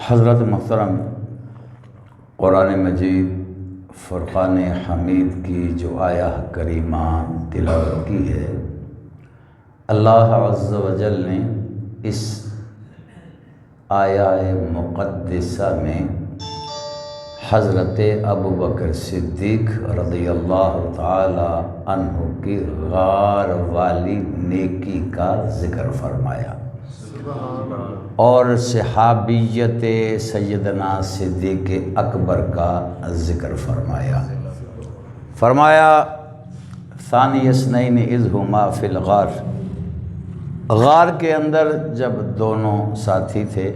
حضرت محترم قرآن مجید فرقان حمید کی جو آیہ کریمہ تلاوت کی ہے، اللہ عز و جل نے اس آیہ مقدسہ میں حضرت ابوبکر صدیق رضی اللہ تعالی عنہ کی غار والی نیکی کا ذکر فرمایا اور صحابیت سیدنا صدیق اکبر کا ذکر فرمایا ثانی اثنین اذ ہما فی الغار، غار کے اندر جب دونوں ساتھی تھے،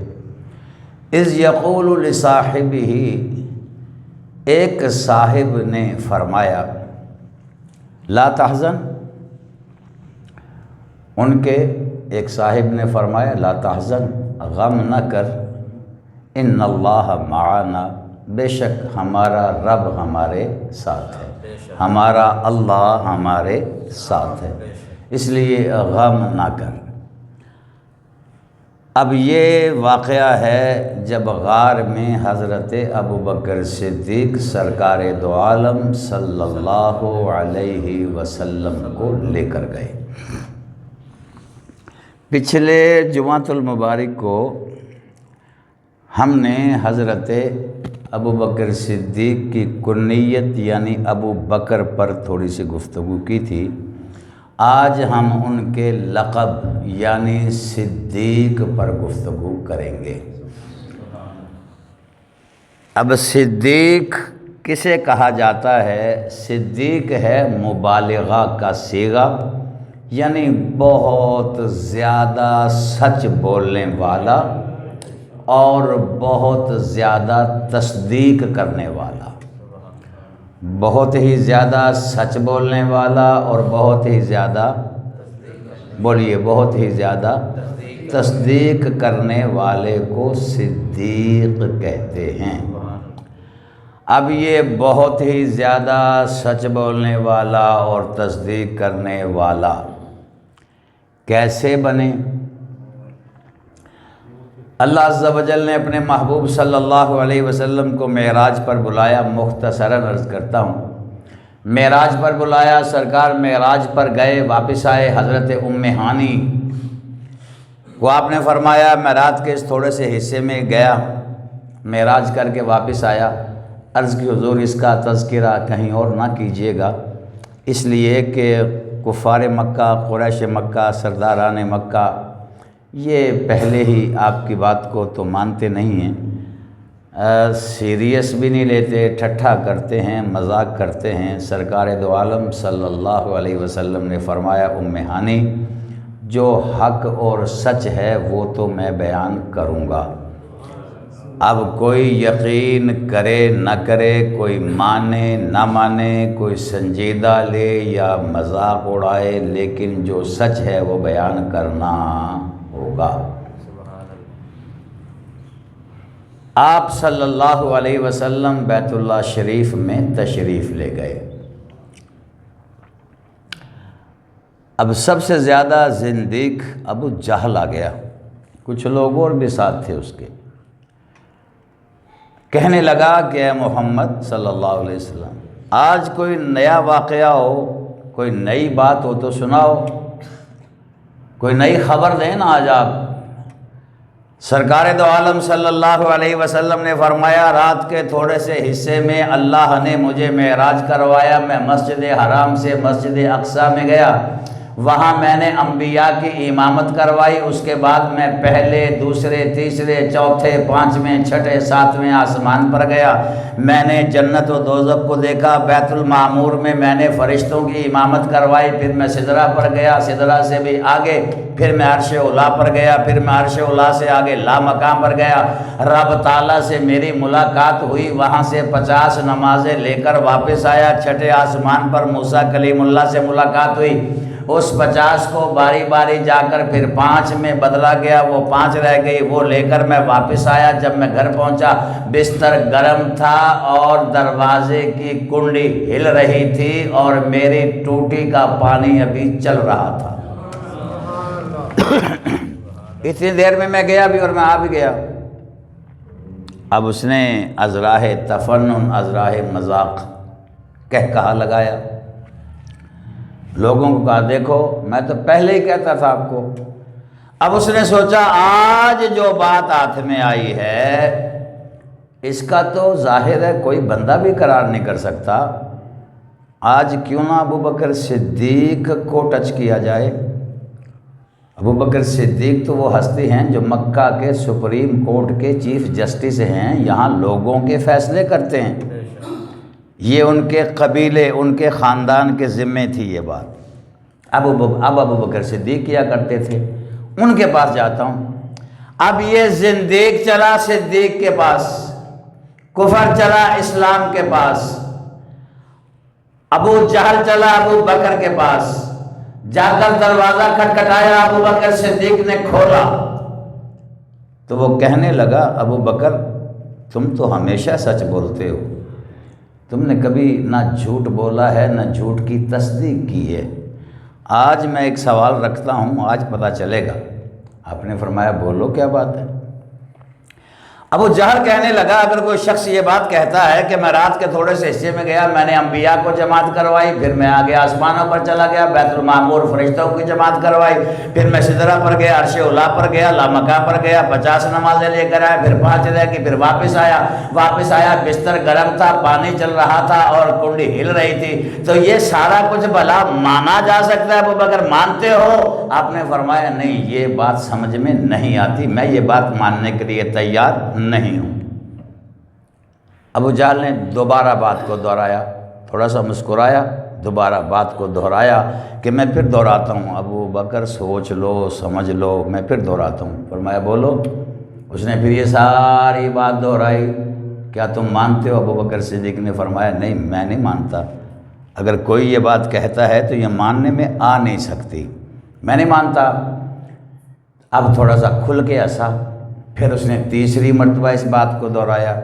اذ یقول لصاحبہ، ایک صاحب نے فرمایا، لا تحزن، ان کے ایک صاحب نے فرمایا لا تحزن، غم نہ کر، ان اللہ معنا، بے شک ہمارا رب ہمارے ساتھ ہے، ہمارا اللہ ہمارے ساتھ ہے، اس لیے غم نہ کر۔ اب یہ واقعہ ہے جب غار میں حضرت ابوبکر صدیق سرکار دو عالم صلی اللہ علیہ وسلم کو لے کر گئے۔ پچھلے جمعۃ المبارک کو ہم نے حضرت ابوبکر صدیق کی کنیت یعنی ابو بکر پر تھوڑی سی گفتگو کی تھی۔ آج ہم ان کے لقب یعنی صدیق پر گفتگو کریں گے۔ اب صدیق کسے کہا جاتا ہے؟ صدیق ہے مبالغہ کا صیغہ، یعنی بہت زیادہ سچ بولنے والا اور بہت زیادہ تصدیق کرنے والا، بہت ہی زیادہ سچ بولنے والا اور بہت ہی زیادہ بہت ہی زیادہ تصدیق کرنے والے کو صدیق کہتے ہیں۔ اب یہ بہت ہی زیادہ سچ بولنے والا اور تصدیق کرنے والا کیسے بنے؟ اللہ عز و جل نے اپنے محبوب صلی اللہ علیہ وسلم کو معراج پر بلایا۔ مختصراً عرض کرتا ہوں، معراج پر بلایا، سرکار معراج پر گئے، واپس آئے۔ حضرت ام ہانی کو آپ نے فرمایا میں رات کے اس تھوڑے سے حصے میں گیا، معراج کر کے واپس آیا، عرض کی حضور اس کا تذکرہ کہیں اور نہ کیجیے گا، اس لیے کہ کفار مکہ، قریش مکہ، سرداران مکہ یہ پہلے ہی آپ کی بات کو تو مانتے نہیں ہیں، سیریس بھی نہیں لیتے، ٹھٹھا کرتے ہیں، مذاق کرتے ہیں۔ سرکار دو عالم صلی اللہ علیہ وسلم نے فرمایا ام ہانی، جو حق اور سچ ہے وہ تو میں بیان کروں گا، اب کوئی یقین کرے نہ کرے، کوئی مانے نہ مانے، کوئی سنجیدہ لے یا مذاق اڑائے، لیکن جو سچ ہے وہ بیان کرنا ہوگا۔ آپ صلی اللہ علیہ وسلم بیت اللہ شریف میں تشریف لے گئے۔ اب سب سے زیادہ زندیق ابو جہل آ گیا، کچھ لوگ اور بھی ساتھ تھے اس کے، کہنے لگا کہ اے محمد صلی اللہ علیہ وسلم، آج کوئی نیا واقعہ ہو، کوئی نئی بات ہو تو سناؤ، کوئی نئی خبر دیں نا آج آپ۔ سرکار دو عالم صلی اللہ علیہ وسلم نے فرمایا رات کے تھوڑے سے حصے میں اللہ نے مجھے معراج کروایا، میں مسجد حرام سے مسجد اقصیٰ میں گیا، وہاں میں نے انبیاء کی امامت کروائی، اس کے بعد میں پہلے، دوسرے، تیسرے، چوتھے، پانچویں، چھٹے، ساتویں آسمان پر گیا، میں نے جنت و دوزخ کو دیکھا، بیت المعمور میں میں نے فرشتوں کی امامت کروائی، پھر میں سدرہ پر گیا، سدرہ سے بھی آگے، پھر میں عرش اولیٰ پر گیا، پھر میں عرش اولیٰ سے آگے لا مقام پر گیا، رب تعالیٰ سے میری ملاقات ہوئی، وہاں سے 50 نمازیں لے کر واپس آیا، چھٹے آسمان پر موسیٰ کلیم اللہ سے ملاقات ہوئی، اس 50 کو باری باری جا کر پھر 5 میں بدلا گیا، وہ 5 رہ گئی، وہ لے کر میں واپس آیا۔ جب میں گھر پہنچا بستر گرم تھا اور دروازے کی کنڈی ہل رہی تھی اور میری ٹوٹی کا پانی ابھی چل رہا تھا۔ اتنی دیر میں گیا بھی اور میں آ بھی گیا۔ اب اس نے از راہ تفنن، از راہ مذاق کہا لگایا، لوگوں کو کہا دیکھو میں تو پہلے ہی کہتا تھا آپ کو۔ اب اس نے سوچا آج جو بات ہاتھ میں آئی ہے اس کا تو ظاہر ہے کوئی بندہ بھی قرار نہیں کر سکتا، آج کیوں نہ ابو بکر صدیق کو ٹچ کیا جائے۔ ابو بکر صدیق تو وہ ہستی ہیں جو مکہ کے سپریم کورٹ کے چیف جسٹس ہیں، یہاں لوگوں کے فیصلے کرتے ہیں، یہ ان کے قبیلے ان کے خاندان کے ذمے تھی یہ بات۔ اب ابو بکر صدیق کیا کرتے تھے، ان کے پاس جاتا ہوں۔ اب یہ زندیق چلا صدیق کے پاس، کفر چلا اسلام کے پاس، ابو جہل چلا ابو بکر کے پاس، جا کر دروازہ کھٹکھٹایا، ابو بکر صدیق نے کھولا تو وہ کہنے لگا ابو بکر تم تو ہمیشہ سچ بولتے ہو، تم نے کبھی نہ جھوٹ بولا ہے نہ جھوٹ کی تصدیق کی ہے، آج میں ایک سوال رکھتا ہوں آج پتہ چلے گا۔ آپ نے فرمایا بولو کیا بات ہے۔ ابو جہل کہنے لگا اگر کوئی شخص یہ بات کہتا ہے کہ میں رات کے تھوڑے سے حصے میں گیا، میں نے انبیاء کو جماعت کروائی، پھر میں آگے آسمانوں پر چلا گیا، بیت المعمور فرشتوں کی جماعت کروائی، پھر میں سدرہ پر گیا، عرش اولا پر گیا، لامکاں پر گیا، 50 نمازیں لے کر آیا، پھر 5 رہ گئی، پھر واپس آیا، بستر گرم تھا، پانی چل رہا تھا اور کنڈی ہل رہی تھی، تو یہ سارا کچھ بھلا مانا جا سکتا ہے ابو بکر، مانتے ہو؟ آپ نے فرمایا نہیں یہ بات سمجھ میں نہیں آتی، میں یہ بات ماننے کے لیے تیار نہیں ہوں۔ ابو جہل نے دوبارہ بات کو دہرایا، تھوڑا سا مسکرایا، دوبارہ بات کو دہرایا کہ میں پھر دہراتا ہوں۔ ابو بکر سوچ لو سمجھ لو، میں پھر دہراتا ہوں۔ فرمایا بولو۔ اس نے پھر یہ ساری بات دہرائی، کیا تم مانتے ہو؟ ابو بکر صدیق نے فرمایا نہیں میں نہیں مانتا، اگر کوئی یہ بات کہتا ہے تو یہ ماننے میں آ نہیں سکتی، میں نہیں مانتا۔ اب تھوڑا سا کھل کے ہنسا، پھر اس نے تیسری مرتبہ اس بات کو دہرایا۔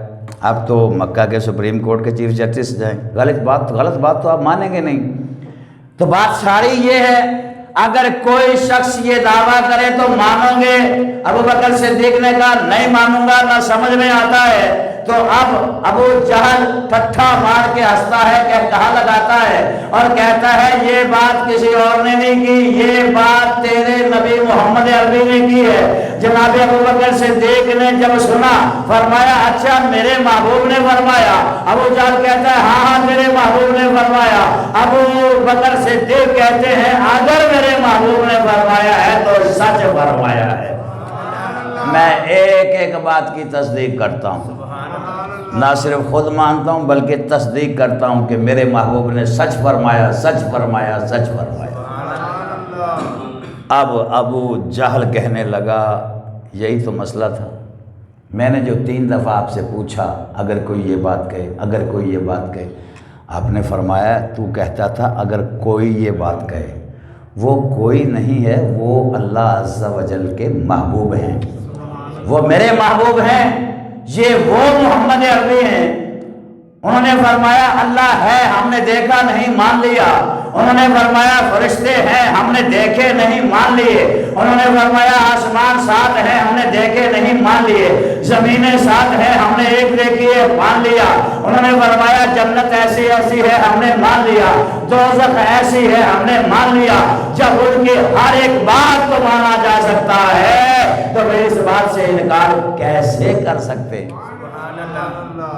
اب تو مکہ کے سپریم کورٹ کے چیف جسٹس جائیں، غلط بات تو آپ مانیں گے نہیں۔ تو بات ساری یہ ہے اگر کوئی شخص یہ دعویٰ کرے تو مانو گے؟ ابو بکر صدیق نے کہا نہیں مانوں گا، نہ سمجھ میں آتا ہے۔ تو اب ابو جہل ٹھٹھا مار کے ہنستا ہے کہ کہا لگاتا ہے اور کہتا ہے یہ بات کسی اور نے نہیں کی، یہ بات تیرے نبی محمد عربی نے کی ہے۔ جناب ابو بکر صدیق نے جب سنا فرمایا اچھا میرے محبوب نے فرمایا؟ ابو جہل کہتا ہے ہاں میرے محبوب نے فرمایا۔ ابو بکر صدیق کہتے ہیں اگر میرے محبوب نے فرمایا ہے تو سچ فرمایا ہے۔ میں ایک ایک بات کی تصدیق کرتا ہوں، نہ صرف خود مانتا ہوں بلکہ تصدیق کرتا ہوں کہ میرے محبوب نے سچ فرمایا، سچ فرمایا، سچ فرمایا۔ اب ابو جہل کہنے لگا یہی تو مسئلہ تھا، میں نے جو 3 دفعہ آپ سے پوچھا اگر کوئی یہ بات کہے، اگر کوئی یہ بات کہے، آپ نے فرمایا تو کہتا تھا اگر کوئی یہ بات کہے، وہ کوئی نہیں ہے، وہ اللہ عز و جل کے محبوب ہیں، وہ میرے محبوب ہیں، یہ وہ محمد عربی ہیں۔ انہوں نے فرمایا اللہ ہے ہم نے دیکھا نہیں مان لیا، انہوں نے فرمایا فرشتے ہیں ہم نے دیکھے نہیں مان لیے، انہوں نے فرمایا آسمان 7 ہیں ہم نے دیکھے نہیں مان لیے، زمینیں 7 ہیں ہم نے ایک دیکھی ہے مان لیا، انہوں نے فرمایا جنت ایسی ایسی ہے ہم نے مان لیا، دوزخ ایسی ہے ہم نے مان لیا۔ جب ان کی ہر ایک بات کو مانا جا سکتا ہے تو میں اس بات سے انکار کیسے کر سکتے؟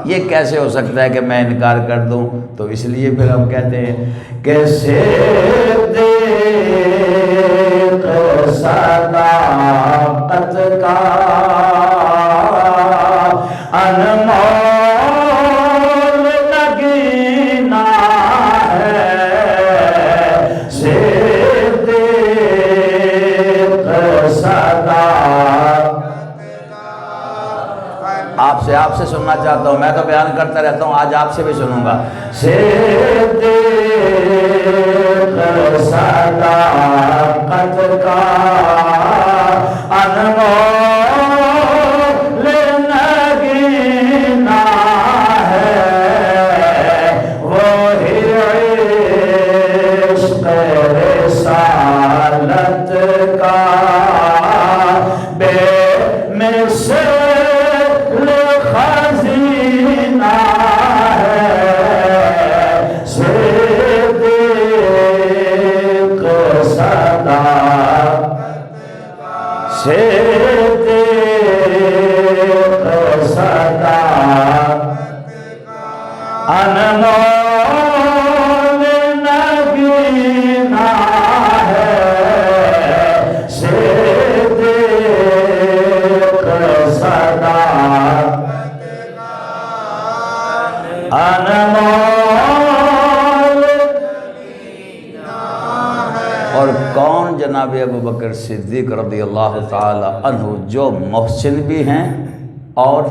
یہ کیسے ہو سکتا ہے کہ میں انکار کر دوں؟ تو اس لیے پھر ہم کہتے ہیں کہ صدیق صداقت کا انمول نگینا ہے، صدیق صداقت۔ آپ سے سننا چاہتا ہوں، میں تو بیان کرتا رہتا ہوں، آج آپ سے بھی سنوں گا۔ صدیق صداقت کا انمول نگینا ہے، وہی عشق رسالت کا بے مثل انمول اور کون؟ جناب ابو بکر صدیق رضی اللہ تعالی عنہ، جو محسن بھی ہیں اور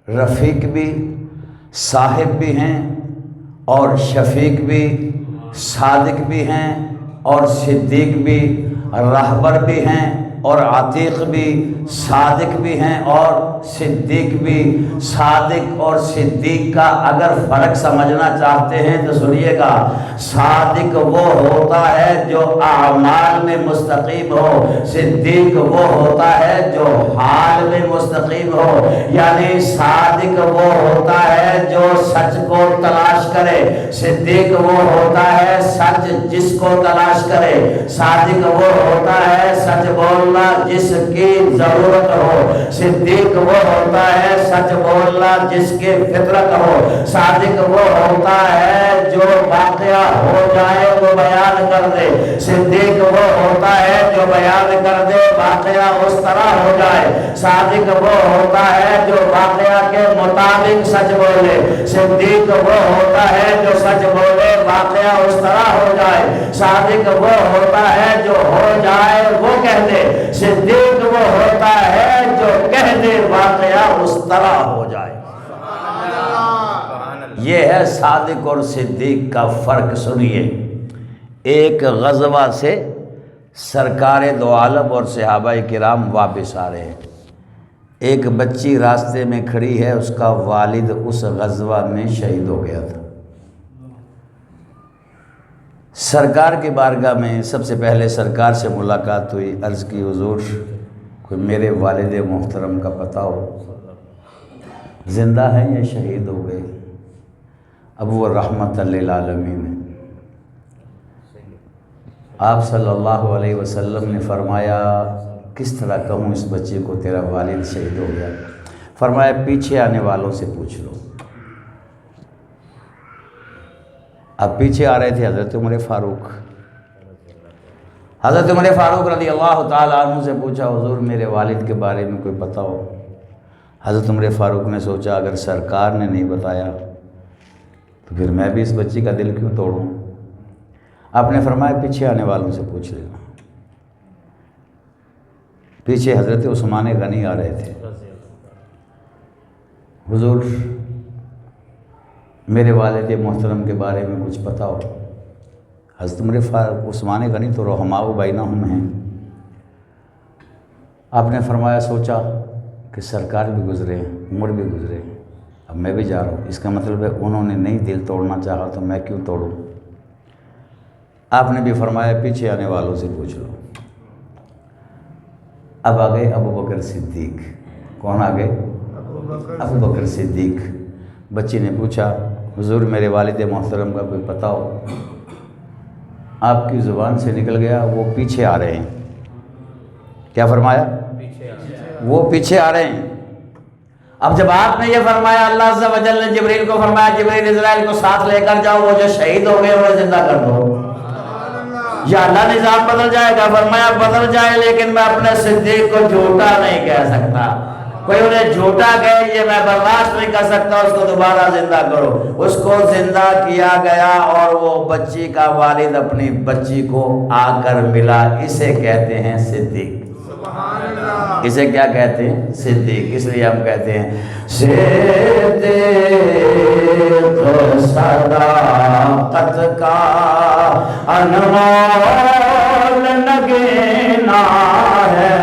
رفیق بھی، صاحب بھی ہیں اور شفیق بھی، صادق بھی ہیں اور صدیق بھی، رہبر بھی ہیں اور عتیق بھی، صادق بھی ہیں اور صدیق بھی۔ صادق اور صدیق کا اگر فرق سمجھنا چاہتے ہیں تو سنیے گا، صادق وہ ہوتا ہے جو اعمال میں مستقیم ہو، صدیق وہ ہوتا ہے جو حال میں مستقیم ہو۔ یعنی صادق وہ ہوتا ہے جو سچ کو تلاش کرے، صدیق وہ ہوتا ہے سچ جس کو تلاش کرے۔ صادق وہ ہوتا ہے سچ بولنا جس کی ضرورت ہو، صدیق وہ ہوتا ہے سچ بولنا جس کی فطرت ہو۔ صادق وہ ہوتا ہے جو واقعہ ہو جائے وہ بیان کر دے، صدیق وہ ہوتا ہے جو بیان کر دے واقعہ اس طرح ہو جائے۔ صادق وہ ہوتا ہے جو واقعہ کے مطابق سچ بولے، صدیق وہ ہوتا ہے جو سچ بولے واقعہ اس طرح ہو جائے۔ صادق وہ ہوتا ہے جو ہو جائے وہ کہہ دے، صدیق وہ ہوتا ہے جو کہہ دے واقعہ اس طرح ہو جائے۔ یہ ہے صادق اور صدیق کا فرق۔ سنیے، ایک غزوہ سے سرکار دو عالم اور صحابہ کرام واپس آ رہے ہیں، ایک بچی راستے میں کھڑی ہے، اس کا والد اس غزوہ میں شہید ہو گیا تھا۔ سرکار کی بارگاہ میں سب سے پہلے سرکار سے ملاقات ہوئی، عرض کی حضور کوئی میرے والد محترم کا پتہ ہو، زندہ ہیں یا شہید ہو گئے؟ اب وہ رحمت للعالمین ہے۔ آپ صلی اللہ علیہ وسلم نے فرمایا کس طرح کہوں اس بچے کو تیرا والد شہید ہو گیا؟ فرمایا پیچھے آنے والوں سے پوچھ لو۔ اب پیچھے آ رہے تھے حضرت عمر فاروق۔ حضرت عمر فاروق رضی اللہ تعالیٰ عنہ سے پوچھا حضور میرے والد کے بارے میں کوئی پتہ ہو؟ حضرت عمر فاروق نے سوچا اگر سرکار نے نہیں بتایا تو پھر میں بھی اس بچی کا دل کیوں توڑوں؟ آپ نے فرمایا پیچھے آنے والوں سے پوچھ لینا۔ پیچھے حضرت عثمان غنی آ رہے تھے۔ حضور میرے والد محترم کے بارے میں کچھ پتہ ہو؟ حضرت عثمان غنی تو رحماء بینہم ہیں۔ آپ نے فرمایا سوچا کہ سرکار بھی گزرے ہیں، عمر بھی گزرے ہیں، اب میں بھی جا رہا ہوں، اس کا مطلب ہے انہوں نے نہیں دل توڑنا چاہا تو میں کیوں توڑوں؟ آپ نے بھی فرمایا پیچھے آنے والوں سے پوچھ لو۔ اب آ گئے ابو بکر صدیق۔ کون آ گئے؟ ابو بکر صدیق۔ بچی نے پوچھا حضور میرے والد محترم کا کوئی پتہ ہو؟ آپ کی زبان سے نکل گیا وہ پیچھے آ رہے ہیں۔ کیا فرمایا؟ وہ پیچھے آ رہے ہیں۔ اب جب آپ نے یہ فرمایا اللہ عز و جل نے جبریل کو فرمایا جبریل اسرائیل کو ساتھ لے کر جاؤ، وہ جو شہید ہو گئے وہ زندہ کر دو۔ یا اللہ نظام بدل جائے گا؟ فرمایا بدل جائے لیکن میں اپنے صدیق کو جھوٹا نہیں کہہ سکتا، کوئی انہیں جھوٹا کہے یہ میں برداشت نہیں کر سکتا، اس کو دوبارہ زندہ کرو۔ اس کو زندہ کیا گیا اور وہ بچی کا والد اپنی بچی کو آ کر ملا۔ اسے کہتے ہیں صدیق۔ اسے کیا کہتے ہیں؟ صدیق۔ اس لیے ہم کہتے ہیں صدیق صداقت کا انمول نگینا ہے،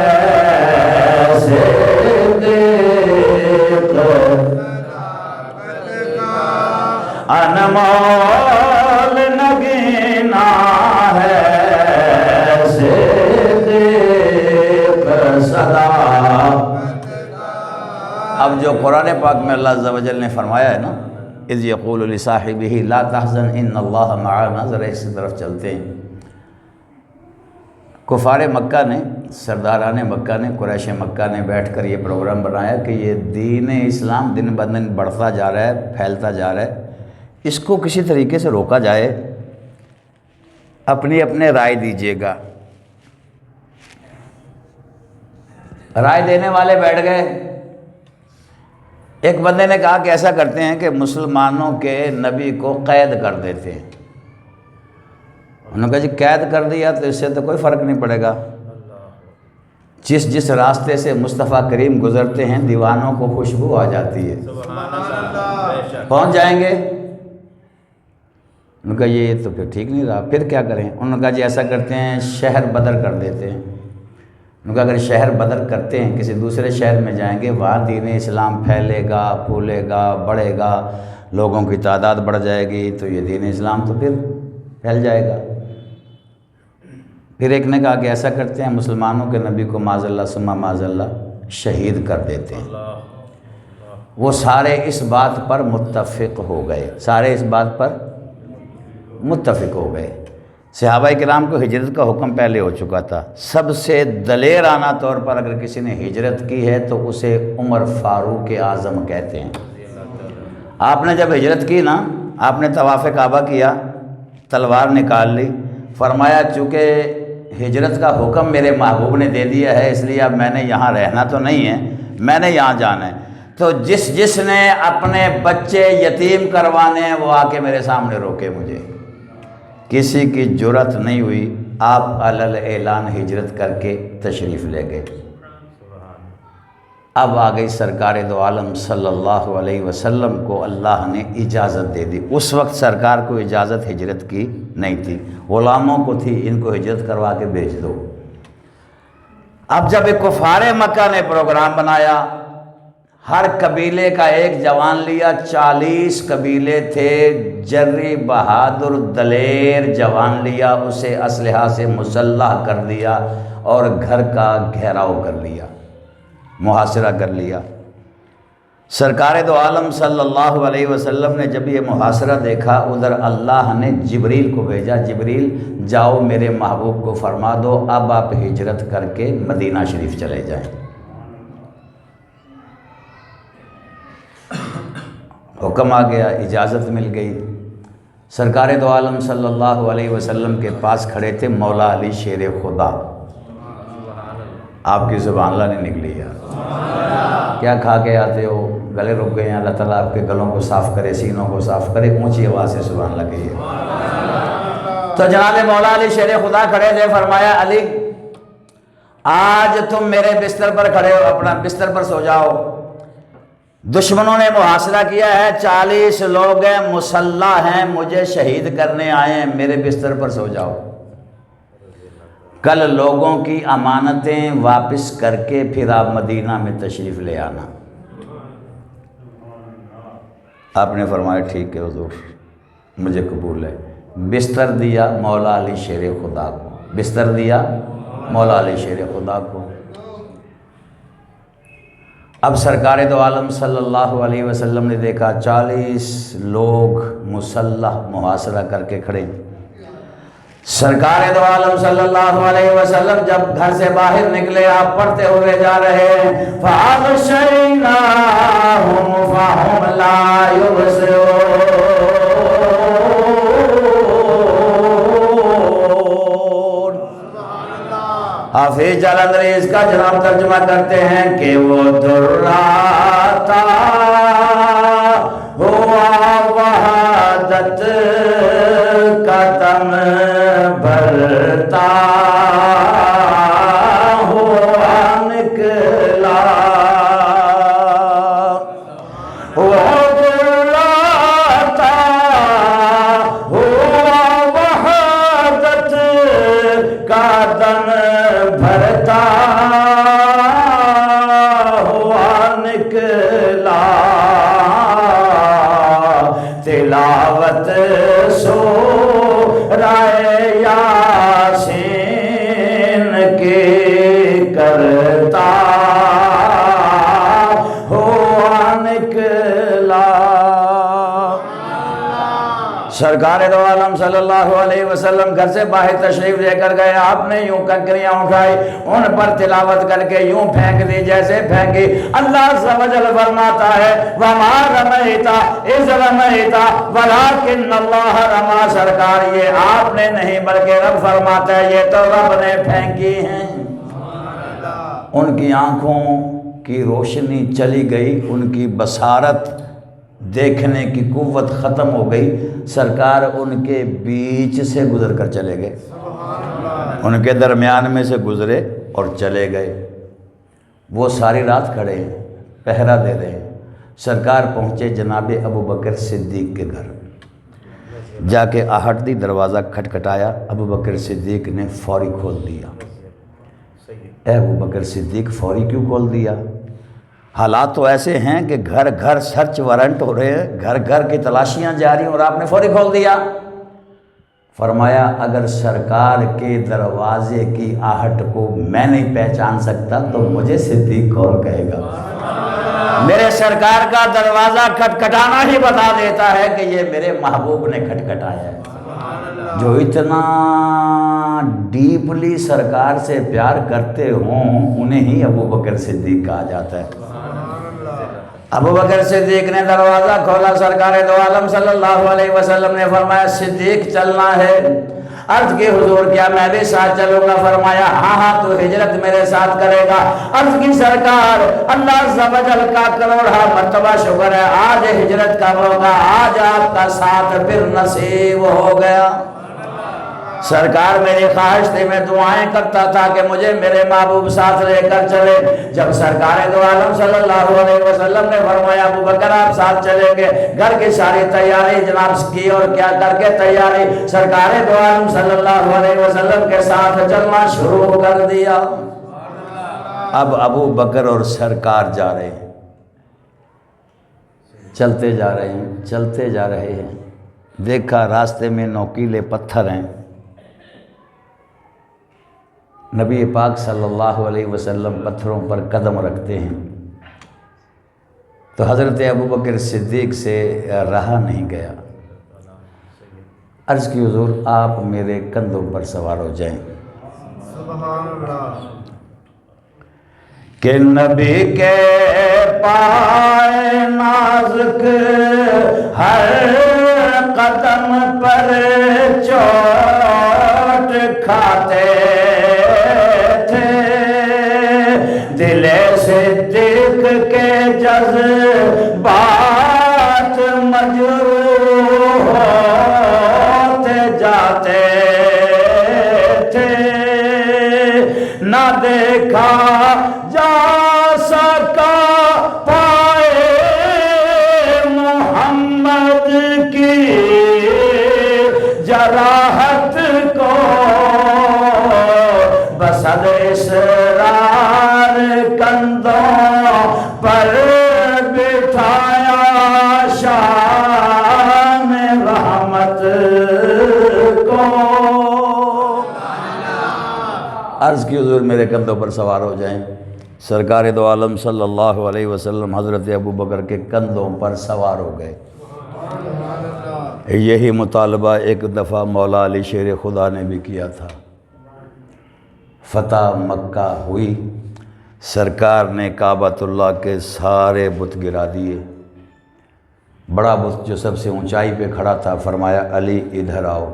انمول نگینا ہے، صدیق صدا۔ اب جو قرآن پاک میں اللہ عز و جل نے فرمایا ہے نا اذ یقول لصاحبہ لا تحزن ان اللہ معنا، ذرا اس طرف چلتے ہیں۔ کفار مکہ نے، سرداران مکہ نے، قریش مکہ نے بیٹھ کر یہ پروگرام بنایا کہ یہ دین اسلام دن بدن بڑھتا جا رہا ہے، پھیلتا جا رہا ہے، اس کو کسی طریقے سے روکا جائے، اپنی رائے دیجیے گا۔ رائے دینے والے بیٹھ گئے، ایک بندے نے کہا کہ ایسا کرتے ہیں کہ مسلمانوں کے نبی کو قید کر دیتے ہیں۔ انہوں نے کہا جی قید کر دیا تو اس سے تو کوئی فرق نہیں پڑے گا، جس راستے سے مصطفیٰ کریم گزرتے ہیں دیوانوں کو خوشبو آ جاتی ہے، پہنچ جائیں گے۔ انہوں نے کہا یہ تو پھر ٹھیک نہیں رہا، پھر کیا کریں؟ انہوں نے کہا جی ایسا کرتے ہیں شہر بدر کر دیتے ہیں۔ انہوں نے کہا اگر شہر بدر کرتے ہیں کسی دوسرے شہر میں جائیں گے، وہاں دین اسلام پھیلے گا، پھولے گا، بڑھے گا، لوگوں کی تعداد بڑھ جائے گی، تو یہ دین اسلام تو پھر پھیل جائے گا۔ پھر ایک نے کہا کہ ایسا کرتے ہیں مسلمانوں کے نبی کو معاذ اللہ ثم معاذ اللہ شہید کر دیتے ہیں۔ وہ سارے اس بات پر متفق ہو گئے، سارے اس بات پر متفق ہو گئے۔ صحابہ کرام کو ہجرت کا حکم پہلے ہو چکا تھا۔ سب سے دلیرانہ طور پر اگر کسی نے ہجرت کی ہے تو اسے عمر فاروق اعظم کہتے ہیں۔ آپ نے جب ہجرت کی نا، آپ نے طواف کعبہ کیا، تلوار نکال لی، فرمایا چونکہ ہجرت کا حکم میرے محبوب نے دے دیا ہے اس لیے اب میں نے یہاں رہنا تو نہیں ہے، میں نے یہاں جانا ہے۔ تو جس نے اپنے بچے یتیم کروانے ہیں وہ آ کے میرے سامنے روکے مجھے۔ کسی کی جرأت نہیں ہوئی، آپ علل اعلان ہجرت کر کے تشریف لے گئے۔ اب آ گئی سرکار دو عالم صلی اللہ علیہ وسلم کو اللہ نے اجازت دے دی۔ اس وقت سرکار کو اجازت ہجرت کی نہیں تھی، غلاموں کو تھی، ان کو ہجرت کروا کے بھیج دو۔ اب جب کفار مکہ نے پروگرام بنایا، ہر قبیلے کا ایک جوان لیا، 40 قبیلے تھے، جری بہادر دلیر جوان لیا، اسے اسلحہ سے مسلح کر دیا اور گھر کا گھیراؤ کر لیا، محاصرہ کر لیا۔ سرکار دو عالم صلی اللہ علیہ وسلم نے جب یہ محاصرہ دیکھا، ادھر اللہ نے جبریل کو بھیجا، جبریل جاؤ میرے محبوب کو فرما دو اب آپ ہجرت کر کے مدینہ شریف چلے جائیں۔ حکم آ گیا، اجازت مل گئی۔ سرکار دو عالم صلی اللہ علیہ وسلم کے پاس کھڑے تھے مولا علی شیر خدا۔ آپ کی زبان اللہ نہیں نکلی یار، کیا کھا کے آتے ہو؟ گلے رک گئے ہیں، اللہ تعالیٰ آپ کے گلوں کو صاف کرے، سینوں کو صاف کرے، اونچی آواز سے سبحان اللہ کہیے۔ تو جناب مولا علی شیر خدا کھڑے تھے، فرمایا علی آج تم میرے بستر پر کھڑے ہو، اپنا بستر پر سو جاؤ، دشمنوں نے محاصرہ کیا ہے، 40 لوگ ہیں، مسلح ہیں، مجھے شہید کرنے آئے ہیں، میرے بستر پر سو جاؤ، کل لوگوں کی امانتیں واپس کر کے پھر آپ مدینہ میں تشریف لے آنا۔ آپ نے فرمایا ٹھیک ہے حضور، مجھے قبول ہے۔ بستر دیا مولا علی شیر خدا کو، بستر دیا مولا علی شیر خدا کو۔ اب سرکار دو عالم صلی اللہ علیہ وسلم نے دیکھا 40 لوگ مسلح محاصرہ کر کے کھڑے۔ سرکار دو عالم صلی اللہ علیہ وسلم جب گھر سے باہر نکلے، آپ پڑھتے ہوئے جا رہے ہیں فَأَغْشَيْنَاهُمْ فَهُمْ لَا يُبْصِرُونَ۔ حافظ جلندری اس کا جناب ترجمہ کرتے ہیں کہ وہ دراتا ہوا وحدت کا دم بھرتا ہوا نکلا، وہ دراتا ہوا وحدت کا دم بھرتا ہوا نکلا، تلاوت سورہ یاسین کی کرتا ہوا نکلا۔ سرکار دو عالم صلی اللہ علیہ وسلم گھر سے باہر تشریف لے کر گئے، آپ نے یوں کنکریاں اٹھائی، ان پر تلاوت کر کے یوں پھینک دی جیسے پھینکی۔ اللہ عز و جل فرماتا ہے وَمَا رَمَيْتَ إِذْ رَمَيْتَ وَلَكِنَّ اللَّهَ رَمَى۔ سرکار یہ آپ نے نہیں بلکہ رب فرماتا ہے یہ تو رب نے پھینکی ہیں۔ ان کی آنکھوں کی روشنی چلی گئی، ان کی بصارت دیکھنے کی قوت ختم ہو گئی، سرکار ان کے بیچ سے گزر کر چلے گئے، ان کے درمیان میں سے گزرے اور چلے گئے۔ وہ ساری رات کھڑے ہیں، پہرا دے رہے ہیں۔ سرکار پہنچے جناب ابو بکر صدیق کے گھر، جا کے آہٹ دی، دروازہ کھٹکھٹایا، ابو بکر صدیق نے فوری کھول دیا۔ اے ابو بکر صدیق فوری کیوں کھول دیا؟ حالات تو ایسے ہیں کہ گھر گھر سرچ وارنٹ ہو رہے ہیں، گھر گھر کی تلاشیاں جاری ہیں اور آپ نے فوری کھول دیا۔ فرمایا اگر سرکار کے دروازے کی آہٹ کو میں نہیں پہچان سکتا تو مجھے صدیق کون کہے گا؟ میرے سرکار کا دروازہ کھٹکھٹانا ہی بتا دیتا ہے کہ یہ میرے محبوب نے کھٹکھٹایا ہے۔ جو اتنا ڈیپلی سرکار سے پیار کرتے ہوں انہیں ہی ابو بکر صدیق کہا جاتا ہے۔ ابو بکر صدیق نے دروازہ کھولا، سرکار دو عالم صلی اللہ علیہ وسلم نے فرمایا صدیق چلنا ہے؟ عرض کی حضور کیا میں بھی ساتھ چلوں گا؟ فرمایا ہاں ہاں تو ہجرت میرے ساتھ کرے گا۔ عرض کی سرکار اللہ عز و جل کا کروڑا مرتبہ شکر ہے، آج ہجرت کا موقع، آج آپ کا ساتھ پھر نصیب ہو گیا۔ سرکار میری خواہش تھی، میں دعائیں کرتا تھا کہ مجھے میرے محبوب ساتھ لے کر چلے۔ جب سرکار دو عالم صلی اللہ علیہ وسلم نے فرمایا ابو بکر آپ ساتھ چلیں گے، گھر کی ساری تیاری جناب کی اور کیا کر کے تیاری سرکار دو عالم صلی اللہ علیہ وسلم کے ساتھ چلنا شروع کر دیا۔ اب ابو بکر اور سرکار جا رہے ہیں، چلتے جا رہے ہیں، چلتے جا رہے ہیں۔ دیکھا راستے میں نوکیلے پتھر ہیں، نبی پاک صلی اللہ علیہ وسلم پتھروں پر قدم رکھتے ہیں تو حضرت ابو بکر صدیق سے رہا نہیں گیا۔ عرض کی حضور آپ میرے کندھوں پر سوار ہو جائیں۔ سبحان اللہ۔ کہ نبی کے پائے نازک ہر قدم پر چوٹ کھاتے تھے، دل صدیق کے جذبات مجروح ہوتے جاتے تھے، نہ دیکھا جا سکا پائے محمد کی جراحت کو، بسد اسرار کندھوں پر بٹھایا شان رحمت کو۔ عرض کی حضور میرے کندھوں پر سوار ہو جائیں۔ سرکار دو عالم صلی اللہ علیہ وسلم حضرت ابو بکر کے کندھوں پر سوار ہو گئے۔ یہی مطالبہ ایک دفعہ مولا علی شیر خدا نے بھی کیا تھا۔ فتح مکہ ہوئی، سرکار نے کعبۃ اللہ کے سارے بت گرا دیے۔ بڑا بت جو سب سے اونچائی پہ کھڑا تھا، فرمایا علی ادھر آؤ۔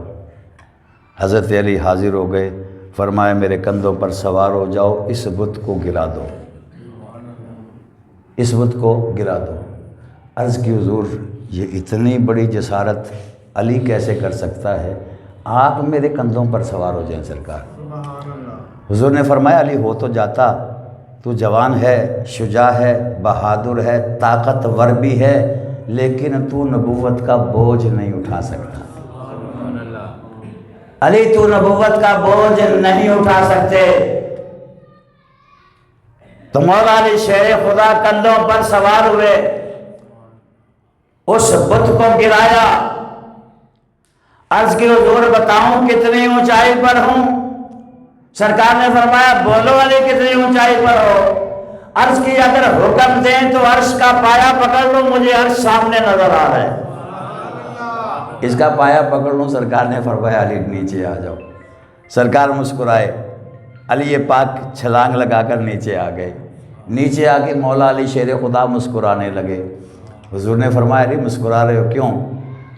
حضرت علی حاضر ہو گئے، فرمایا میرے کندھوں پر سوار ہو جاؤ، اس بت کو گرا دو، اس بت کو گرا دو۔ عرض کی حضور یہ اتنی بڑی جسارت علی کیسے کر سکتا ہے؟ آپ میرے کندھوں پر سوار ہو جائیں سرکار۔ حضور نے فرمایا علی ہو تو جاتا، تو جوان ہے، شجاع ہے، بہادر ہے، طاقتور بھی ہے، لیکن تو نبوت کا بوجھ نہیں اٹھا سکتا۔ علی تو نبوت کا بوجھ نہیں اٹھا سکتے۔ تو مولا علی شیر خدا کندھوں پر سوار ہوئے، اس بت کو گرایا۔ عرض کی حضور بتاؤں کتنی اونچائی پر ہوں؟ سرکار نے فرمایا بولو علی کتنی اونچائی پر ہو؟ عرض کی اگر حکم دیں تو عرش کا پایا پکڑ لوں، مجھے عرش سامنے نظر آ رہا ہے۔ اس کا پایا پکڑ لوں، سرکار نے فرمایا علی نیچے آ جاؤ۔ سرکار مسکرائے، علی یہ پاک چھلانگ لگا کر نیچے آ گئے۔ نیچے آ کے مولا علی شیر خدا مسکرانے لگے۔ حضور نے فرمایا علی مسکرا رہے ہو کیوں؟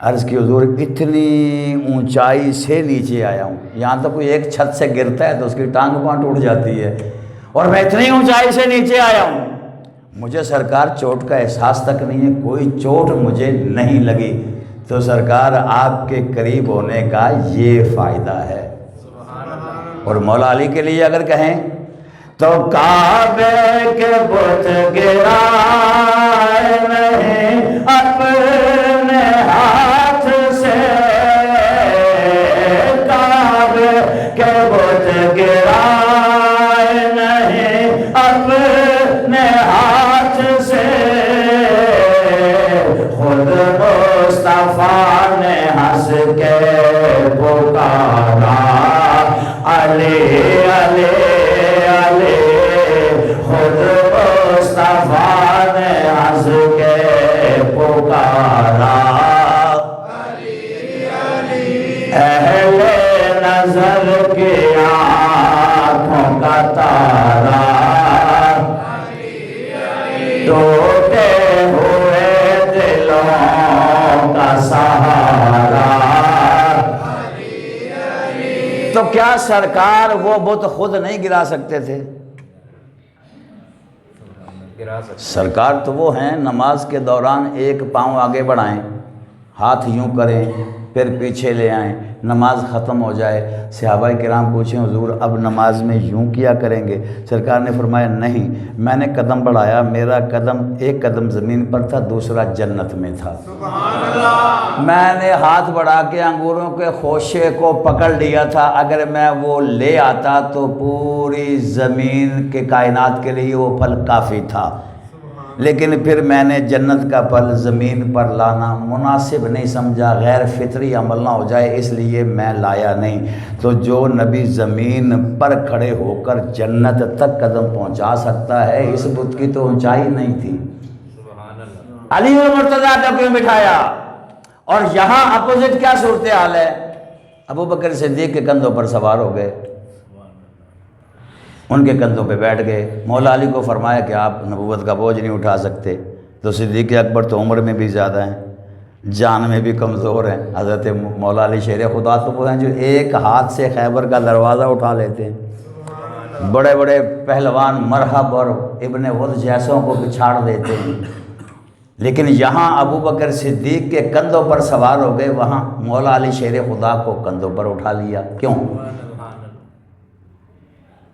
عرض کی حضور اتنی اونچائی سے نیچے آیا ہوں، یہاں تک کوئی ایک چھت سے گرتا ہے تو اس کی ٹانگ پاں ٹوٹ جاتی ہے، اور میں اتنی اونچائی سے نیچے آیا ہوں۔ مجھے سرکار چوٹ کا احساس تک نہیں ہے، کوئی چوٹ مجھے نہیں لگی۔ تو سرکار آپ کے قریب ہونے کا یہ فائدہ ہے۔ اور مولا علی کے لیے اگر کہیں تو کعبے کے بت گرائے نہیں اپنے ہاتھ سے، کعبے کے بت گرائے نہیں اپنے ہاتھ سے، خود مصطفیٰ نے ہنس کے پکارا علی علی علی، خود مصطفیٰ نے ہنس کے پکارا علی علی، اہل نظر کی آنکھوں کا تارا ٹوٹے ہوئے دلوں کا سہارا۔ تو کیا سرکار وہ بت خود نہیں گرا سکتے تھے؟ سرکار تو وہ ہیں نماز کے دوران ایک پاؤں آگے بڑھائیں، ہاتھ یوں کریں پھر پیچھے لے آئیں، نماز ختم ہو جائے، صحابہ کرام پوچھیں حضور اب نماز میں یوں کیا کریں گے؟ سرکار نے فرمایا نہیں، میں نے قدم بڑھایا، میرا قدم ایک قدم زمین پر تھا، دوسرا جنت میں تھا۔ سبحان اللہ۔ میں نے ہاتھ بڑھا کے انگوروں کے خوشے کو پکڑ لیا تھا، اگر میں وہ لے آتا تو پوری زمین کے کائنات کے لیے وہ پھل کافی تھا، لیکن پھر میں نے جنت کا پھل زمین پر لانا مناسب نہیں سمجھا، غیر فطری عمل نہ ہو جائے، اس لیے میں لایا نہیں۔ تو جو نبی زمین پر کھڑے ہو کر جنت تک قدم پہنچا سکتا ہے، اس بت کی تو اونچائی نہیں تھی۔ علی المرتضیٰ نے کیوں بٹھایا؟ اور یہاں اپوزٹ کیا صورتحال ہے؟ ابو بکر صدیق کے کندھوں پر سوار ہو گئے، ان کے کندھوں پہ بیٹھ گئے۔ مولا علی کو فرمایا کہ آپ نبوت کا بوجھ نہیں اٹھا سکتے، تو صدیق اکبر تو عمر میں بھی زیادہ ہیں، جان میں بھی کمزور ہیں۔ حضرت مولا علی شیر خدا تو وہ ہیں جو ایک ہاتھ سے خیبر کا دروازہ اٹھا لیتے ہیں، بڑے بڑے پہلوان مرحب اور ابن ود جیسوں کو پچھاڑ دیتے ہیں، لیکن یہاں ابو بکر صدیق کے کندھوں پر سوار ہو گئے، وہاں مولا علی شیر خدا کو کندھوں پر اٹھا لیا۔ کیوں؟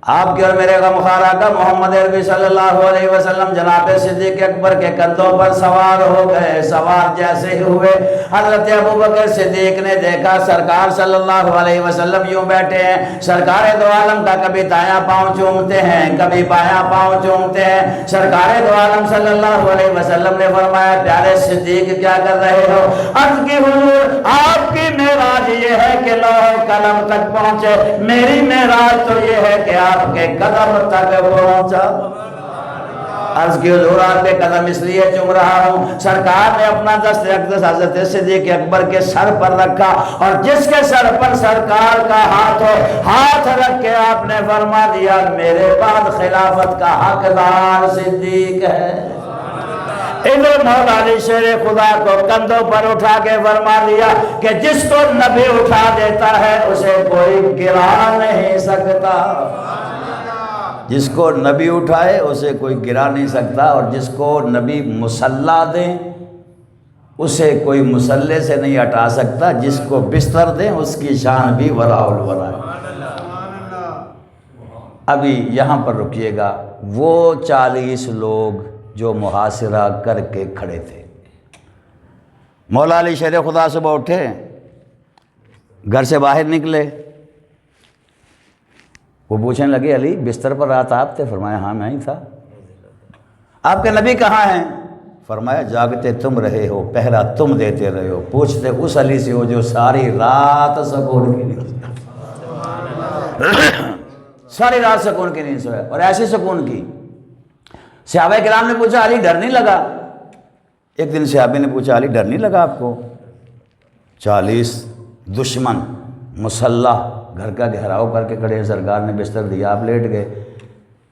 آپ کے اور میرے غمخوار آقا محمد عربی صلی اللہ علیہ وسلم جناب صدیق اکبر کے کندھوں پر سوار ہو گئے۔ سوار جیسے ہی ہوئے، حضرت ابو بکر صدیق نے دیکھا سرکار صلی اللہ علیہ وسلم یوں بیٹھے ہیں، سرکار دو عالم کا کبھی دایاں پاؤں چومتے ہیں، کبھی بایاں پاؤں چومتے ہیں۔ سرکار دو عالم صلی اللہ علیہ وسلم نے فرمایا پیارے صدیق کیا کر رہے ہو؟ عرض کی حضور آپ کی معراج یہ ہے کہ لوح قلم تک پہنچے، میری معراج تو یہ ہے کہ آپ کے قدم تک پہنچا۔ عرض کی حضور آپ کے قدم اس لیے چوم رہا ہوں، سرکار نے اپنا دست اقدس حضرت صدیق اکبر کے سر پر رکھا، اور جس کے سر پر سرکار کا ہاتھ ہو، ہاتھ رکھ کے آپ نے فرما دیا میرے بعد خلافت کا حقدار صدیق ہے۔ انہوں مولا علی شیر خدا کو کندھوں پر اٹھا کے فرما دیا کہ جس کو نبی اٹھا دیتا ہے اسے کوئی گرا نہیں سکتا، جس کو نبی اٹھائے اسے کوئی گرا نہیں سکتا، اور جس کو نبی مسلح دیں اسے کوئی مسلح سے نہیں ہٹا سکتا، جس کو بستر دیں اس کی شان بھی وراء الورا ہے۔ ابھی یہاں پر رکیے گا، وہ 40 لوگ جو محاصرہ کر کے کھڑے تھے، مولا علی شیر خدا صبح اٹھے، گھر سے باہر نکلے، وہ پوچھنے لگے علی بستر پر رات آپ تھے؟ فرمایا ہاں میں ہی تھا۔ آپ کے نبی کہاں ہیں؟ فرمایا جاگتے تم رہے ہو، پہرا تم دیتے رہے ہو، پوچھتے اس علی سے ہو جو ساری رات سکون کی نیند ساری رات سکون کی نیند سویا، اور ایسی سکون کی۔ صحابہ کرام نے پوچھا علی ڈر نہیں لگا؟ ایک دن صحابی نے پوچھا علی ڈر نہیں لگا آپ کو؟ 40 دشمن مسلح گھر کا گھیراؤ کر کے کھڑے، سرکار نے بستر دیا، آپ لیٹ گئے،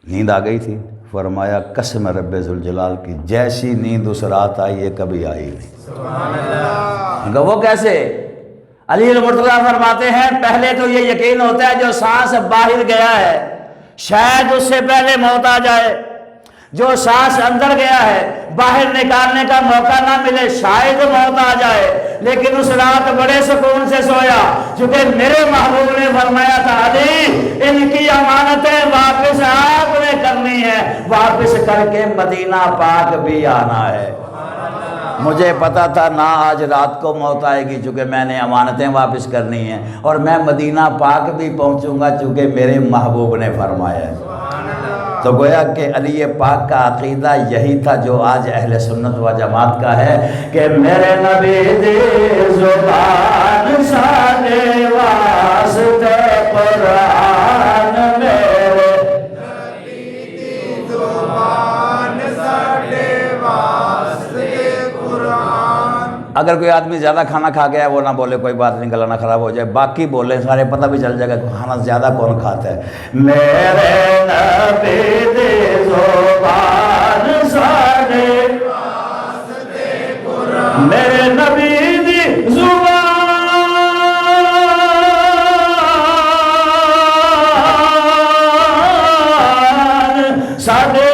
نیند آ گئی تھی۔ فرمایا قسم رب ذوالجلال کی جیسی نیند اس رات آئی ہے کبھی آئی نہیں۔ سبحان اللہ۔ وہ کیسے؟ علی المرتضیٰ فرماتے ہیں پہلے تو یہ یقین ہوتا ہے جو سانس باہر گیا ہے شاید اس سے پہلے موت آ جائے، جو سانس اندر گیا ہے باہر نکالنے کا موقع نہ ملے، شاید موت آ جائے، لیکن اس رات بڑے سکون سے سویا، چونکہ میرے محبوب نے فرمایا تھا علی ان کی امانتیں واپس آپ نے کرنی ہے، واپس کر کے مدینہ پاک بھی آنا ہے۔ مجھے پتا تھا نہ آج رات کو موت آئے گی، چونکہ میں نے امانتیں واپس کرنی ہیں، اور میں مدینہ پاک بھی پہنچوں گا چونکہ میرے محبوب نے فرمایا ہے۔ تو گویا کہ علی پاک کا عقیدہ یہی تھا جو آج اہل سنت و جماعت کا ہے کہ میرے نبی دی زبان سانے واسطے قرآن، میرے نبی دی زبان سانے واسطے قرآن۔ اگر کوئی آدمی زیادہ کھانا کھا گیا ہے وہ نہ بولے، کوئی بات نہیں، گلا نہ خراب ہو جائے، باقی بولے، سارے پتہ بھی چل جائے گا کھانا زیادہ کون کھاتا ہے۔ میرے نبی دی زبان سانے واسطے قرآن، میرے نبی دی زبان سانے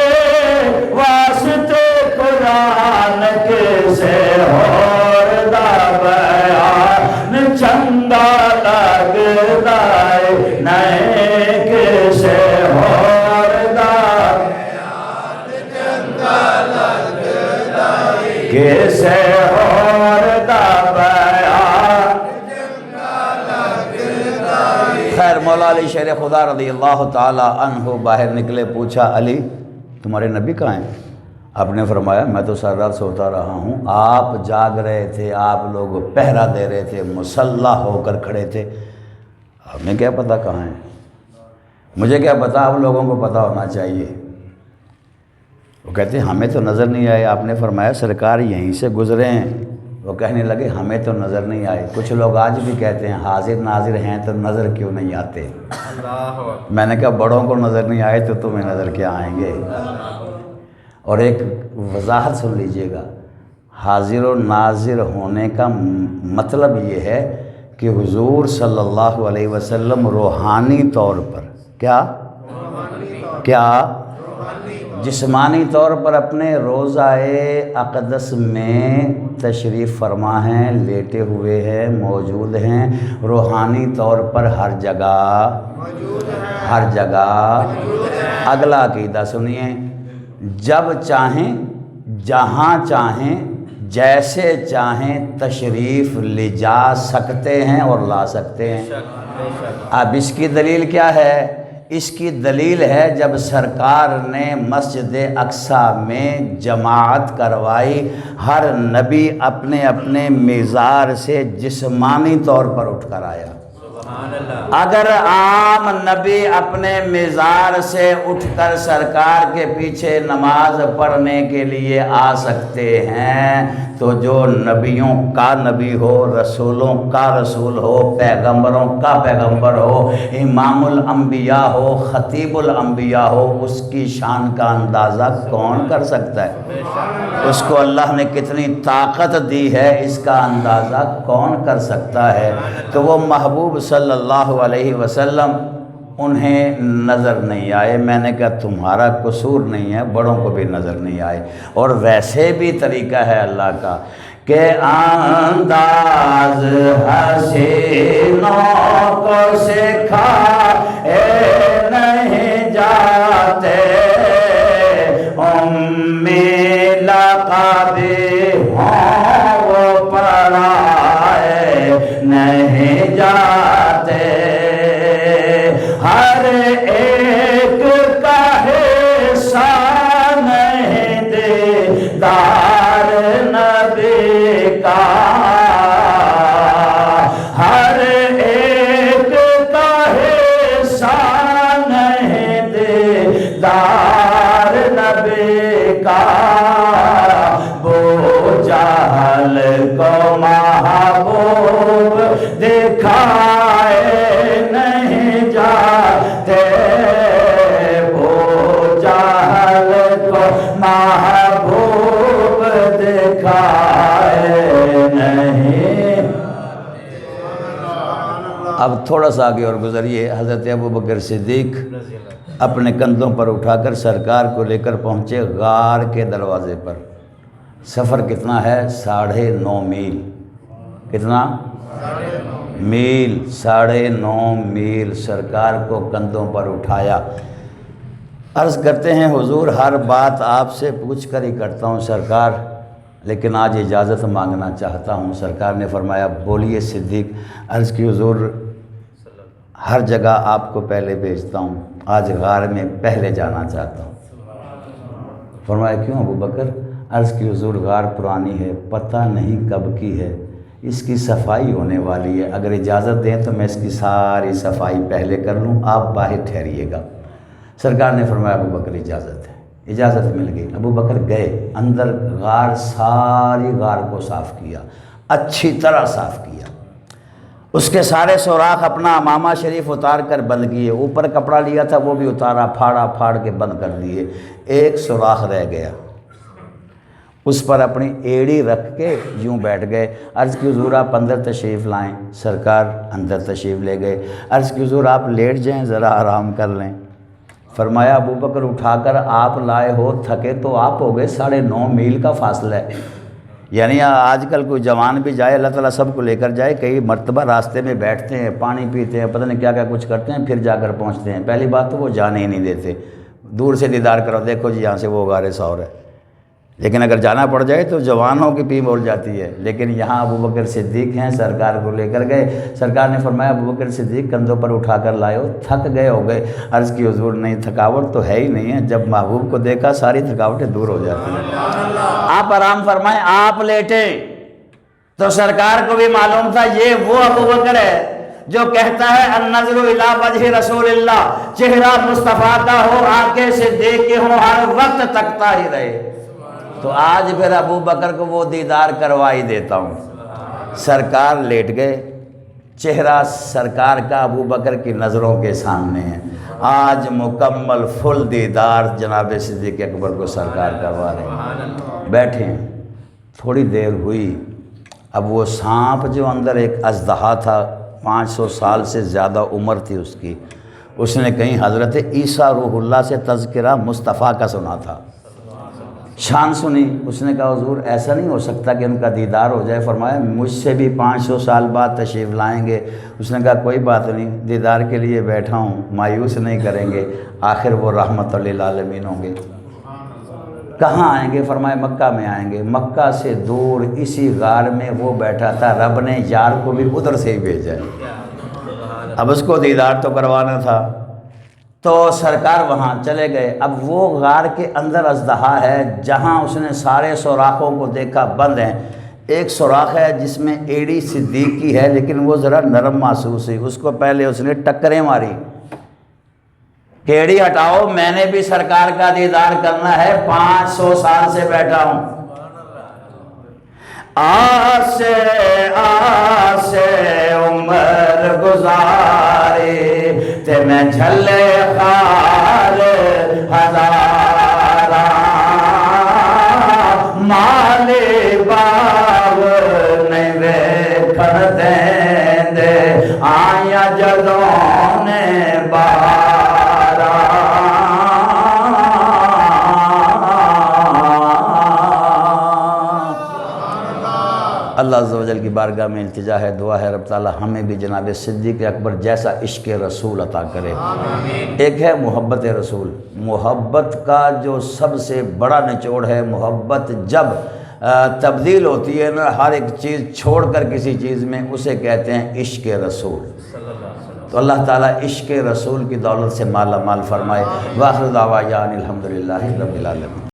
واسطے قرآن کسے اور دا بیان چنگا لگدا ہے، نئے کسے اور دا بیان چنگا لگدا ہے، کسے اور دا بیان چنگا لگدا ہے۔ خیر مولا علی شیر خدا رضی اللہ تعالی عنہ باہر نکلے، پوچھا علی تمہارے نبی کہاں ہیں؟ آپ نے فرمایا میں تو ساری رات سوتا رہا ہوں، آپ جاگ رہے تھے، آپ لوگ پہرا دے رہے تھے، مسلح ہو کر کھڑے تھے، ہمیں کیا پتہ کہاں ہیں؟ مجھے کیا پتہ، آپ لوگوں کو پتہ ہونا چاہیے۔ وہ کہتے ہیں ہمیں تو نظر نہیں آئے۔ آپ نے فرمایا سرکار یہیں سے گزرے ہیں۔ وہ کہنے لگے ہمیں تو نظر نہیں آئے۔ کچھ لوگ آج بھی کہتے ہیں حاضر ناظر ہیں تو نظر کیوں نہیں آتے؟ میں نے کہا بڑوں کو نظر نہیں آئے تو تمہیں نظر کیا آئیں گے؟ اور ایک وضاحت سن لیجئے گا، حاضر و ناظر ہونے کا مطلب یہ ہے کہ حضور صلی اللہ علیہ وسلم روحانی طور پر کیا جسمانی طور پر اپنے روضہ اقدس میں تشریف فرما ہیں، لیٹے ہوئے ہیں، موجود ہیں، روحانی طور پر ہر جگہ۔ اگلا عقیدہ سنیے، جب چاہیں، جہاں چاہیں، جیسے چاہیں تشریف لے جا سکتے ہیں اور لا سکتے ہیں۔ اب اس کی دلیل کیا ہے؟ اس کی دلیل ہے جب سرکار نے مسجد اقصیٰ میں جماعت کروائی، ہر نبی اپنے اپنے مزار سے جسمانی طور پر اٹھ کر آیا۔ اگر عام نبی اپنے مزار سے اٹھ کر سرکار کے پیچھے نماز پڑھنے کے لیے آ سکتے ہیں تو جو نبیوں کا نبی ہو، رسولوں کا رسول ہو، پیغمبروں کا پیغمبر ہو، امام الانبیاء ہو، خطیب الانبیاء ہو، اس کی شان کا اندازہ کون کر سکتا ہے؟ اس کو اللہ نے کتنی طاقت دی ہے، اس کا اندازہ کون کر سکتا ہے؟ تو وہ محبوب صلی اللہ علیہ وسلم انہیں نظر نہیں آئے۔ میں نے کہا تمہارا قصور نہیں ہے، بڑوں کو بھی نظر نہیں آئے۔ اور ویسے بھی طریقہ ہے اللہ کا کہ انداز حسینوں کو سکھائے نہیں جاتے، لقب ہوں وہ پڑھائے نہیں جاتے، ہر ایک کا حصہ نہیں دیدار نبی کا، ہر ایک کا حصہ نہیں دیدار نبی کا، بو جہل کو محبوب دکھائے نہیں جاتے، بو جہل کو محبوب دکھائے نہیں۔ اب تھوڑا سا آگے اور گزریے، حضرت ابوبکر صدیق اپنے کندھوں پر اٹھا کر سرکار کو لے کر پہنچے غار کے دروازے پر۔ سفر کتنا ہے؟ 9.5 میل۔ کتنا؟ میل، 9.5 میل سرکار کو کندھوں پر اٹھایا۔ عرض کرتے ہیں حضور ہر بات آپ سے پوچھ کر ہی کرتا ہوں سرکار، لیکن آج اجازت مانگنا چاہتا ہوں۔ سرکار نے فرمایا بولیے صدیق۔ عرض کی حضور ہر جگہ آپ کو پہلے بھیجتا ہوں، آج غار میں پہلے جانا چاہتا ہوں۔ فرمایا کیوں ابو بکر؟ عرض کی حضور غار پرانی ہے، پتہ نہیں کب کی ہے، اس کی صفائی ہونے والی ہے، اگر اجازت دیں تو میں اس کی ساری صفائی پہلے کر لوں، آپ باہر ٹھہریے گا۔ سرکار نے فرمایا ابو بکر اجازت ہے۔ اجازت مل گئی، ابو بکر گئے اندر غار، ساری غار کو صاف کیا، اچھی طرح صاف کیا، اس کے سارے سوراخ اپنا امامہ شریف اتار کر بند کیے، اوپر کپڑا لیا تھا وہ بھی اتارا، پھاڑا پھاڑ کے بند کر دیے۔ ایک سوراخ رہ گیا، اس پر اپنی ایڑی رکھ کے یوں بیٹھ گئے۔ عرض کی حضور آپ اندر تشریف لائیں۔ سرکار اندر تشریف لے گئے۔ عرض کی حضور آپ لیٹ جائیں، ذرا آرام کر لیں۔ فرمایا ابو بکر اٹھا کر آپ لائے ہو، تھکے تو آپ ہو گئے، 9.5 میل کا فاصلہ ہے۔ یعنی آج کل کوئی جوان بھی جائے، اللہ تعالیٰ سب کو لے کر جائے، کئی مرتبہ راستے میں بیٹھتے ہیں، پانی پیتے ہیں، پتہ نہیں کیا کیا کچھ کرتے ہیں، پھر جا کر پہنچتے ہیں۔ پہلی بات تو وہ جانے ہی نہیں دیتے، دور سے دیدار کرو، دیکھو جی یہاں سے وہ غار ثور ہے، لیکن اگر جانا پڑ جائے تو جوانوں کی پی بول جاتی ہے۔ لیکن یہاں ابو بکر صدیق ہیں، سرکار کو لے کر گئے۔ سرکار نے فرمایا ابو بکر صدیق کندھوں پر اٹھا کر لائے ہو، تھک گئے ہو گئے؟ عرض کی حضور نہیں، تھکاوٹ تو ہے ہی نہیں ہے، جب محبوب کو دیکھا ساری تھکاوٹیں دور ہو جاتی ہیں۔ آپ آرام فرمائیں، آپ لیٹے تو سرکار کو بھی معلوم تھا یہ وہ ابو بکر ہے جو کہتا ہے النظر الی وجہ رسول اللہ، چہرہ مصطفیٰ کا ہو، آنکھیں سے دیکھ کے ہو، ہر وقت تکتا ہی رہے۔ تو آج پھر ابو بکر کو وہ دیدار کروا ہی دیتا ہوں۔ سرکار لیٹ گئے، چہرہ سرکار کا ابو بکر کی نظروں کے سامنے ہے۔ آج مکمل فل دیدار جناب صدیق اکبر کو سرکار کروا رہے ہیں۔ بیٹھے ہیں، تھوڑی دیر ہوئی، اب وہ سانپ جو اندر ایک اژدہا تھا، 500 سال سے زیادہ عمر تھی اس کی، اس نے کہیں حضرت عیسیٰ روح اللہ سے تذکرہ مصطفیٰ کا سنا تھا، شان سنی۔ اس نے کہا حضور ایسا نہیں ہو سکتا کہ ان کا دیدار ہو جائے؟ فرمایا مجھ سے بھی 500 سال بعد تشریف لائیں گے۔ اس نے کہا کوئی بات نہیں، دیدار کے لیے بیٹھا ہوں، مایوس نہیں کریں گے، آخر وہ رحمت للعالمین ہوں گے۔ کہاں آئیں گے؟ فرمایا مکہ میں آئیں گے۔ مکہ سے دور اسی غار میں وہ بیٹھا تھا، رب نے یار کو بھی ادھر سے ہی بھیجا ہے، اب اس کو دیدار تو کروانا تھا، تو سرکار وہاں چلے گئے۔ اب وہ غار کے اندر اژدہا ہے، جہاں اس نے سارے سوراخوں کو دیکھا بند ہیں۔ ایک سوراخ ہے جس میں ایڑی صدیق کی ہے، لیکن وہ ذرا نرم محسوس ہوئی، اس کو پہلے اس نے ٹکریں ماری کہ ایڑی ہٹاؤ، میں نے بھی سرکار کا دیدار کرنا ہے، 500 سال سے بیٹھا ہوں۔ آسے آسے عمر گزارے تے میں جھلے خار ہزارہ، مالی باغ نہیں ویکھن دیندے، آیا جدوں نے بارہ۔ اللہ عز و جل کی بارگاہ میں التجا ہے، دعا ہے رب تعالی ہمیں بھی جناب صدیق اکبر جیسا عشق رسول عطا کرے۔ ایک ہے محبت رسول، محبت کا جو سب سے بڑا نچوڑ ہے، محبت جب تبدیل ہوتی ہے نا ہر ایک چیز چھوڑ کر کسی چیز میں، اسے کہتے ہیں عشق رسول۔ تو اللہ تعالیٰ عشق رسول کی دولت سے مالا مال فرمائے۔ وآخر دعوانا الحمدللہ رب العالمین۔